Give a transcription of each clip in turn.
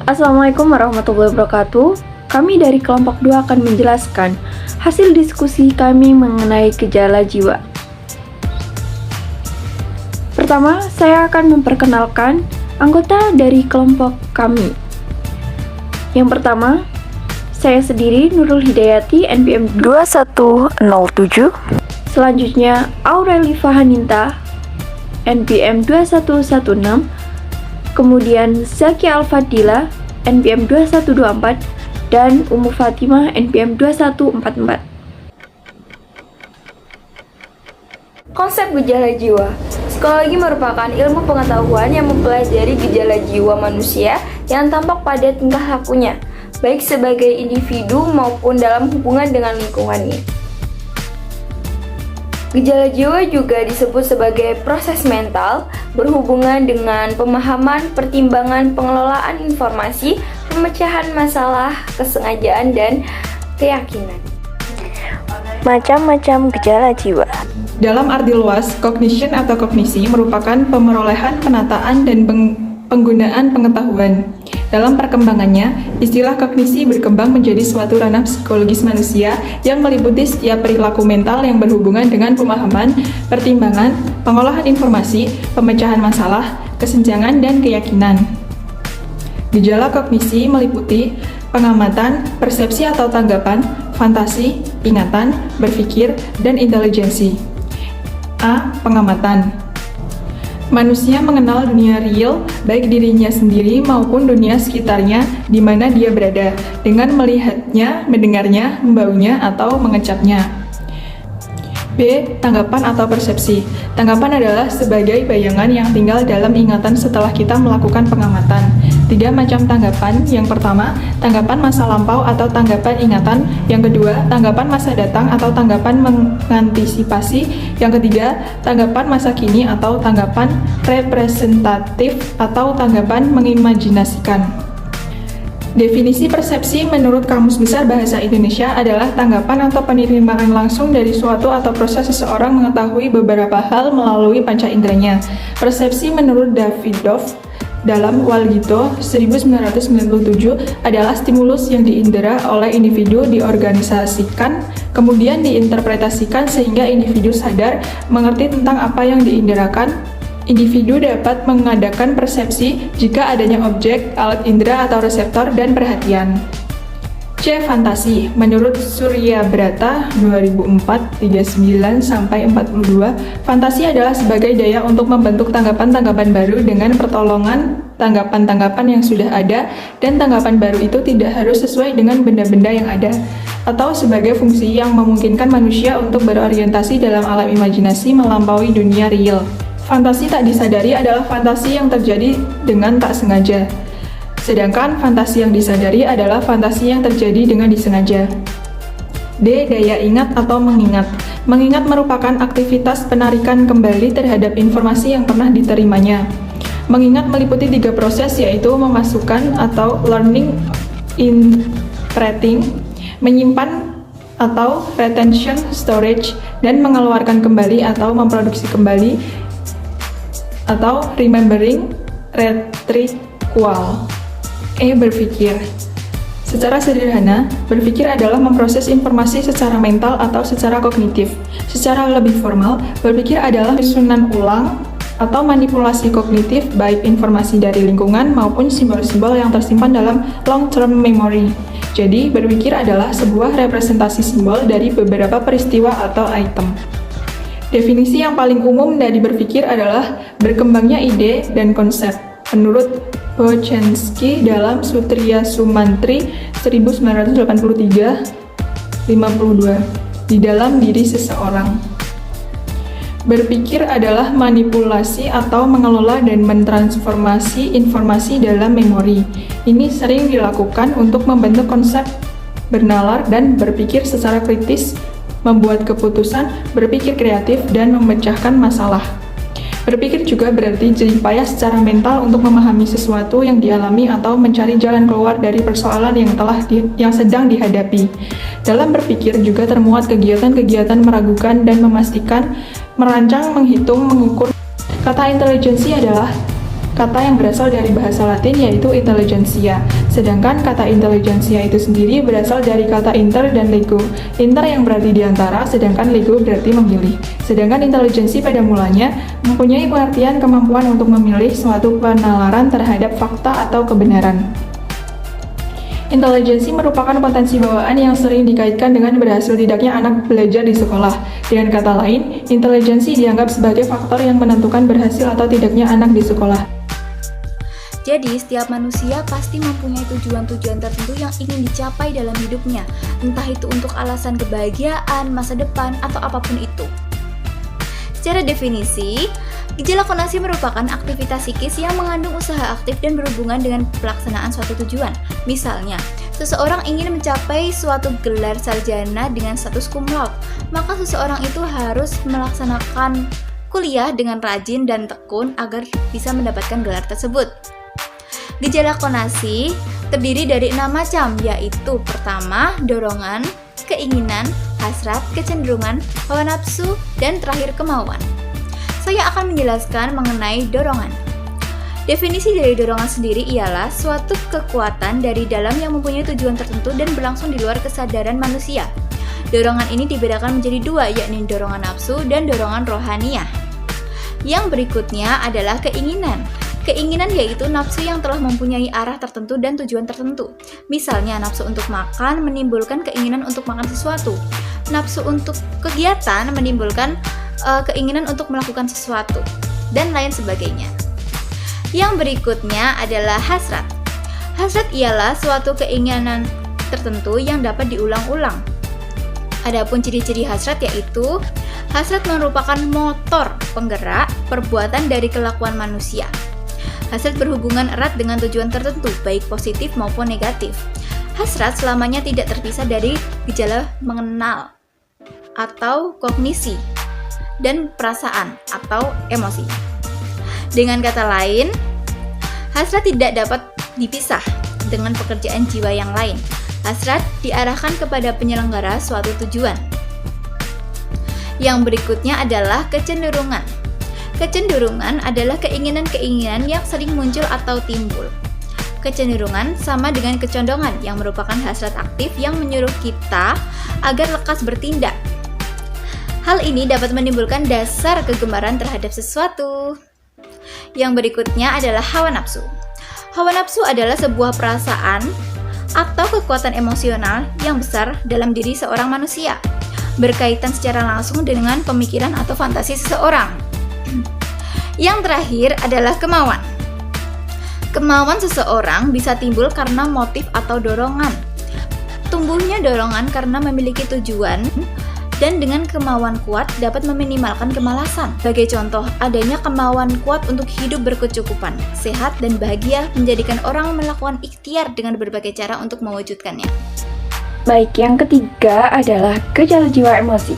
Assalamualaikum warahmatullahi wabarakatuh. Kami dari kelompok 2 akan menjelaskan hasil diskusi kami mengenai gejala jiwa. Pertama, saya akan memperkenalkan anggota dari kelompok kami. Yang pertama, saya sendiri Nurul Hidayati, NPM 2107. Selanjutnya, Aureli Fahaninta, NPM 2116. Kemudian Zaki Al-Fadila, NPM 2124, dan Ummu Fatimah, NPM 2144. Konsep gejala jiwa. Psikologi merupakan ilmu pengetahuan yang mempelajari gejala jiwa manusia yang tampak pada tingkah lakunya, baik sebagai individu maupun dalam hubungan dengan lingkungannya. Gejala jiwa juga disebut sebagai proses mental berhubungan dengan pemahaman, pertimbangan, pengelolaan informasi, pemecahan masalah, kesengajaan, dan keyakinan. Macam-macam gejala jiwa. Dalam arti luas, cognition atau kognisi merupakan pemerolehan, penataan, dan penggunaan pengetahuan. Dalam perkembangannya, istilah kognisi berkembang menjadi suatu ranah psikologis manusia yang meliputi setiap perilaku mental yang berhubungan dengan pemahaman, pertimbangan, pengolahan informasi, pemecahan masalah, kesenjangan, dan keyakinan. Gejala kognisi meliputi pengamatan, persepsi atau tanggapan, fantasi, ingatan, berpikir, dan intelijensi. A. Pengamatan. Manusia mengenal dunia real, baik dirinya sendiri maupun dunia sekitarnya di mana dia berada, dengan melihatnya, mendengarnya, membaunya, atau mengecapnya. B. Tanggapan atau persepsi. Tanggapan adalah sebagai bayangan yang tinggal dalam ingatan setelah kita melakukan pengamatan. 3 macam tanggapan. Yang pertama, tanggapan masa lampau atau tanggapan ingatan. Yang kedua, tanggapan masa datang atau tanggapan mengantisipasi. Yang ketiga, tanggapan masa kini atau tanggapan representatif atau tanggapan mengimajinasikan. Definisi persepsi menurut Kamus Besar Bahasa Indonesia adalah tanggapan atau penerimaan langsung dari suatu atau proses seseorang mengetahui beberapa hal melalui panca inderanya. Persepsi menurut Davidoff dalam Walgito 1997 adalah stimulus yang diindera oleh individu diorganisasikan, kemudian diinterpretasikan sehingga individu sadar mengerti tentang apa yang diinderakan. Individu dapat mengadakan persepsi jika adanya objek, alat indera atau reseptor, dan perhatian. C. Fantasi. Menurut Surya Brata 2004, 39-42, fantasi adalah sebagai daya untuk membentuk tanggapan-tanggapan baru dengan pertolongan tanggapan-tanggapan yang sudah ada, dan tanggapan baru itu tidak harus sesuai dengan benda-benda yang ada, atau sebagai fungsi yang memungkinkan manusia untuk berorientasi dalam alam imajinasi melampaui dunia real. Fantasi tak disadari adalah fantasi yang terjadi dengan tak sengaja. Sedangkan fantasi yang disadari adalah fantasi yang terjadi dengan disengaja. D. Daya ingat atau mengingat. Mengingat merupakan aktivitas penarikan kembali terhadap informasi yang pernah diterimanya. Mengingat meliputi 3 proses, yaitu memasukkan atau learning, imprinting, menyimpan atau retention, storage, dan mengeluarkan kembali atau memproduksi kembali atau remembering, retrieval. E. Berpikir. Secara sederhana, berpikir adalah memproses informasi secara mental atau secara kognitif. Secara lebih formal, berpikir adalah susunan ulang atau manipulasi kognitif baik informasi dari lingkungan maupun simbol-simbol yang tersimpan dalam long-term memory. Jadi, berpikir adalah sebuah representasi simbol dari beberapa peristiwa atau item. Definisi yang paling umum dari berpikir adalah berkembangnya ide dan konsep. Menurut Bochensky dalam Sutria Sumantri 1983-52 di dalam diri seseorang. Berpikir adalah manipulasi atau mengelola dan mentransformasi informasi dalam memori. Ini sering dilakukan untuk membentuk konsep, bernalar, dan berpikir secara kritis, membuat keputusan, berpikir kreatif, dan memecahkan masalah. Berpikir juga berarti jeripaya secara mental untuk memahami sesuatu yang dialami atau mencari jalan keluar dari persoalan yang sedang dihadapi. Dalam berpikir juga termuat kegiatan-kegiatan meragukan dan memastikan, merancang, menghitung, mengukur. Kata intelijensi adalah kata yang berasal dari bahasa Latin yaitu intelligentsia. Sedangkan kata intelligentsia itu sendiri berasal dari kata inter dan lego. Inter yang berarti diantara, sedangkan lego berarti memilih. Sedangkan intelijensi pada mulanya mempunyai pengertian kemampuan untuk memilih suatu penalaran terhadap fakta atau kebenaran. Intelijensi merupakan potensi bawaan yang sering dikaitkan dengan berhasil tidaknya anak belajar di sekolah. Dengan kata lain, intelijensi dianggap sebagai faktor yang menentukan berhasil atau tidaknya anak di sekolah. Jadi, setiap manusia pasti mempunyai tujuan-tujuan tertentu yang ingin dicapai dalam hidupnya, entah itu untuk alasan kebahagiaan, masa depan, atau apapun itu. Secara definisi, gejala konasi merupakan aktivitas psikis yang mengandung usaha aktif dan berhubungan dengan pelaksanaan suatu tujuan. Misalnya, seseorang ingin mencapai suatu gelar sarjana dengan status cum laude, maka seseorang itu harus melaksanakan kuliah dengan rajin dan tekun agar bisa mendapatkan gelar tersebut. Gejala konasi terdiri dari 6 macam, yaitu pertama, dorongan, keinginan, hasrat, kecenderungan, hawa nafsu, dan terakhir kemauan. Saya akan menjelaskan mengenai dorongan. Definisi dari dorongan sendiri ialah suatu kekuatan dari dalam yang mempunyai tujuan tertentu dan berlangsung di luar kesadaran manusia. Dorongan ini dibedakan menjadi 2, yakni dorongan nafsu dan dorongan rohaniah. Yang berikutnya adalah keinginan. Keinginan yaitu nafsu yang telah mempunyai arah tertentu dan tujuan tertentu. Misalnya, nafsu untuk makan menimbulkan keinginan untuk makan sesuatu. Nafsu untuk kegiatan menimbulkan keinginan untuk melakukan sesuatu, dan lain sebagainya. Yang berikutnya adalah hasrat. Hasrat ialah suatu keinginan tertentu yang dapat diulang-ulang. Adapun ciri-ciri hasrat yaitu, hasrat merupakan motor penggerak perbuatan dari kelakuan manusia. Hasrat berhubungan erat dengan tujuan tertentu, baik positif maupun negatif. Hasrat selamanya tidak terpisah dari gejala mengenal atau kognisi dan perasaan atau emosi. Dengan kata lain, hasrat tidak dapat dipisah dengan pekerjaan jiwa yang lain. Hasrat diarahkan kepada penyelenggara suatu tujuan. Yang berikutnya adalah kecenderungan. Kecenderungan adalah keinginan-keinginan yang sering muncul atau timbul. Kecenderungan sama dengan kecondongan yang merupakan hasrat aktif yang menyuruh kita agar lekas bertindak. Hal ini dapat menimbulkan dasar kegemaran terhadap sesuatu. Yang berikutnya adalah hawa nafsu. Hawa nafsu adalah sebuah perasaan atau kekuatan emosional yang besar dalam diri seorang manusia, berkaitan secara langsung dengan pemikiran atau fantasi seseorang. Yang terakhir adalah kemauan. Kemauan seseorang bisa timbul karena motif atau dorongan. Tumbuhnya dorongan karena memiliki tujuan, dan dengan kemauan kuat dapat meminimalkan kemalasan. Sebagai contoh, adanya kemauan kuat untuk hidup berkecukupan, sehat, dan bahagia menjadikan orang melakukan ikhtiar dengan berbagai cara untuk mewujudkannya. Baik, yang ketiga adalah gejala jiwa emosi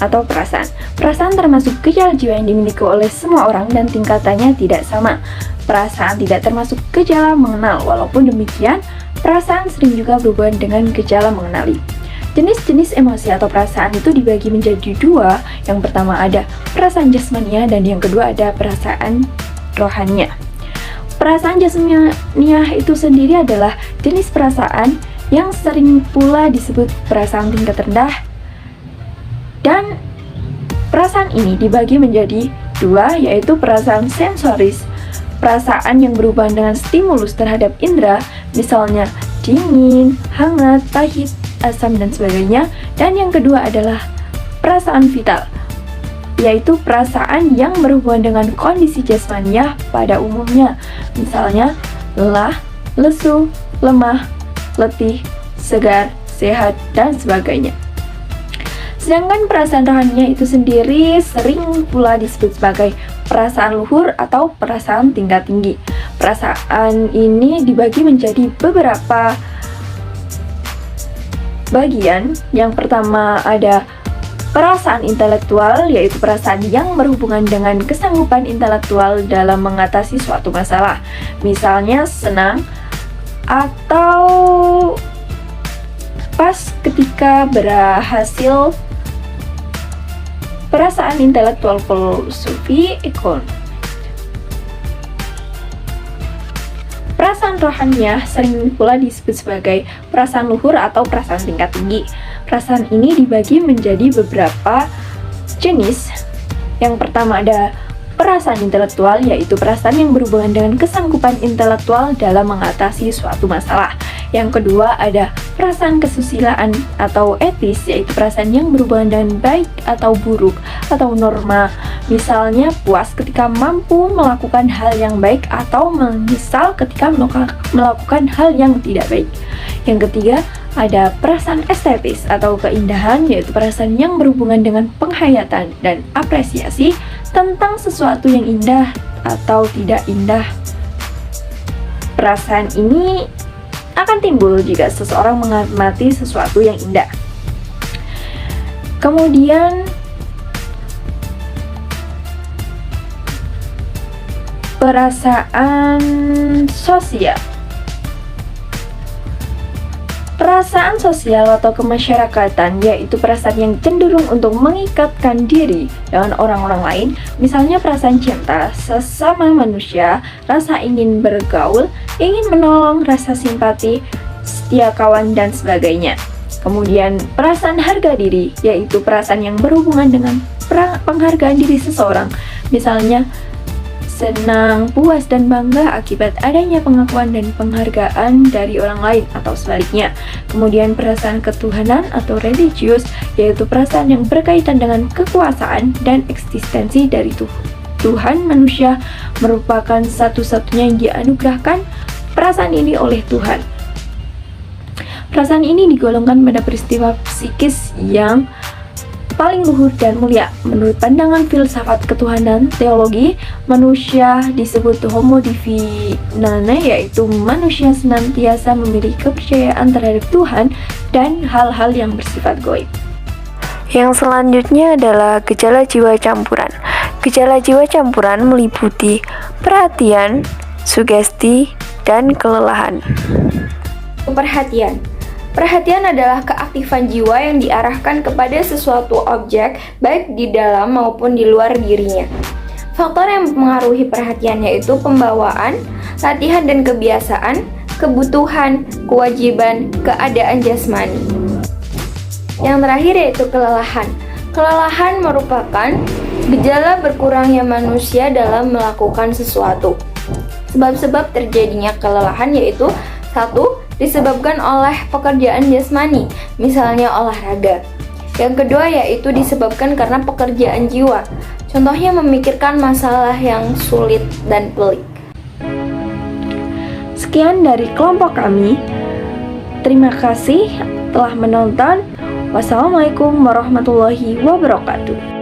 atau perasaan. Perasaan termasuk gejala jiwa yang dimiliki oleh semua orang dan tingkatannya tidak sama. Perasaan tidak termasuk gejala mengenal, walaupun demikian, perasaan sering juga berhubungan dengan gejala mengenali. Jenis-jenis emosi atau perasaan itu dibagi menjadi 2. Yang pertama ada perasaan jasmania dan yang kedua ada perasaan rohaniah. Perasaan jasmaniah itu sendiri adalah jenis perasaan yang sering pula disebut perasaan tingkat rendah. Dan perasaan ini dibagi menjadi 2, yaitu perasaan sensoris, perasaan yang berhubungan dengan stimulus terhadap indera, misalnya dingin, hangat, pahit, asam, dan sebagainya. Dan yang kedua adalah perasaan vital, yaitu perasaan yang berhubungan dengan kondisi jasmaniah pada umumnya, misalnya lelah, lesu, lemah, letih, segar, sehat, dan sebagainya. Sedangkan perasaan rohaniah itu sendiri sering pula disebut sebagai perasaan luhur atau perasaan tingkat tinggi. Perasaan ini dibagi menjadi beberapa bagian. Yang pertama ada perasaan intelektual, yaitu perasaan yang berhubungan dengan kesanggupan intelektual dalam mengatasi suatu masalah, misalnya senang atau pas ketika berhasil. Perasaan intelektual filosofi Perasaan rohaniah sering pula disebut sebagai perasaan luhur atau perasaan tingkat tinggi. Perasaan ini dibagi menjadi beberapa jenis. Yang pertama ada perasaan intelektual, yaitu perasaan yang berhubungan dengan kesanggupan intelektual dalam mengatasi suatu masalah. Yang kedua ada perasaan kesusilaan atau etis, yaitu perasaan yang berhubungan dengan baik atau buruk atau norma. Misalnya puas ketika mampu melakukan hal yang baik atau menyesal ketika melakukan hal yang tidak baik. Yang ketiga ada perasaan estetis atau keindahan, yaitu perasaan yang berhubungan dengan penghayatan dan apresiasi tentang sesuatu yang indah atau tidak indah. Perasaan ini akan timbul jika seseorang mengamati sesuatu yang indah. Kemudian perasaan sosial. Perasaan sosial atau kemasyarakatan, yaitu perasaan yang cenderung untuk mengikatkan diri dengan orang-orang lain, misalnya perasaan cinta sesama manusia, rasa ingin bergaul, ingin menolong, rasa simpati, setia kawan, dan sebagainya. Kemudian perasaan harga diri, yaitu perasaan yang berhubungan dengan penghargaan diri seseorang, misalnya senang, puas, dan bangga akibat adanya pengakuan dan penghargaan dari orang lain atau sebaliknya. Kemudian perasaan ketuhanan atau religius, yaitu perasaan yang berkaitan dengan kekuasaan dan eksistensi dari Tuhan. Manusia merupakan satu-satunya yang dianugerahkan perasaan ini oleh Tuhan. Perasaan ini digolongkan pada peristiwa psikis yang paling luhur dan mulia. Menurut pandangan filsafat ketuhanan teologi, manusia disebut homo divinane, yaitu manusia senantiasa memiliki kepercayaan terhadap Tuhan dan hal-hal yang bersifat gaib. Yang selanjutnya adalah gejala jiwa campuran. Gejala jiwa campuran meliputi perhatian, sugesti, dan kelelahan. Perhatian. Perhatian adalah keaktifan jiwa yang diarahkan kepada sesuatu objek, baik di dalam maupun di luar dirinya. Faktor yang mempengaruhi perhatian yaitu pembawaan, latihan dan kebiasaan, kebutuhan, kewajiban, keadaan jasmani. Yang terakhir yaitu kelelahan. Kelelahan merupakan gejala berkurangnya manusia dalam melakukan sesuatu. Sebab-sebab terjadinya kelelahan yaitu 1. Disebabkan oleh pekerjaan jasmani, misalnya olahraga. Yang kedua yaitu disebabkan karena pekerjaan jiwa, contohnya memikirkan masalah yang sulit dan pelik. Sekian dari kelompok kami. Terima kasih telah menonton. Wassalamualaikum warahmatullahi wabarakatuh.